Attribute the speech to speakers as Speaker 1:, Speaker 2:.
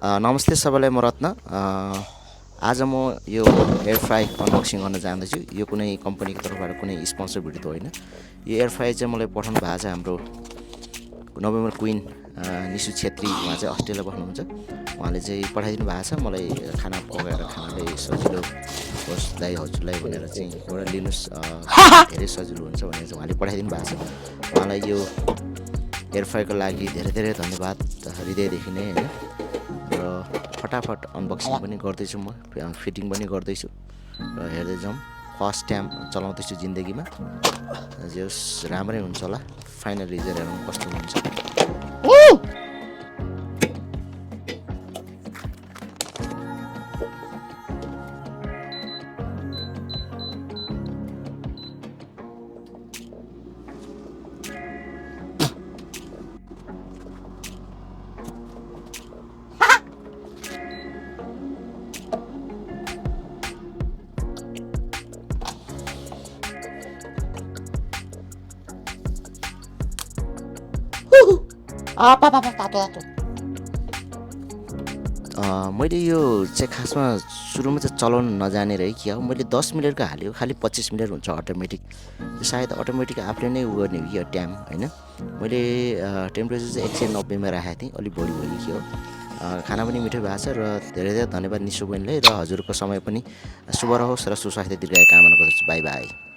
Speaker 1: नमस्ते सबैलाई, म रत्न। आज म यो एयर फ्राई अनबक्सिङ गर्न जाँदैछु। यो कुनै कम्पनीको तर्फबाट कुनै स्पोन्सर भिडियो त होइन। यो एयर फ्राई चाहिँ मलाई पठाउनु भएको छ हाम्रो नोभेम्बर क्विन निशु छेत्री। उहाँ चाहिँ अस्ट्रेलिया बस्नुहुन्छ। उहाँले चाहिँ पठाइदिनु भएको छ मलाई खाना पकाएर खानालाई सजिलो होस् दाइ हजुरलाई भनेर चाहिँ एउटा लिनुहोस्, धेरै सजिलो हुन्छ भनेर चाहिँ उहाँले पठाइदिनु भएको छ। उहाँलाई यो एयर फ्राईको लागि धेरै धेरै धन्यवाद हृदयदेखि नै होइन। र फटाफट अनबक्सिङ पनि गर्दैछु, म फिटिङ पनि गर्दैछु र हेर्दै जाउँ। फर्स्ट टाइम चलाउँदैछु जिन्दगीमा, जे होस् राम्रै हुन्छ होला। फाइनल रिजल्ट हेरौँ कस्तो हुन्छ। मैले यो चाहिँ खासमा सुरुमा चाहिँ चलाउन नजानेर है कि हो, मैले 10 मिनटको हालेको खालि 25 मिनट हुन्छ अटोमेटिक। सायद अटोमेटिक आफूले नै उ गर्ने हो कि यो टाइम होइन। मैले टेम्परेचर चाहिँ 190मा राखेको थिएँ, अलिक बढी भयो कि हो। खाना पनि मिठो भएको छ र धेरै धेरै धन्यवाद निशु बहिनीलाई। र हजुरको समय पनि शुभ रहोस् र सुस्वास्थ्य दीर्घायु कामना गर्दछु। By by.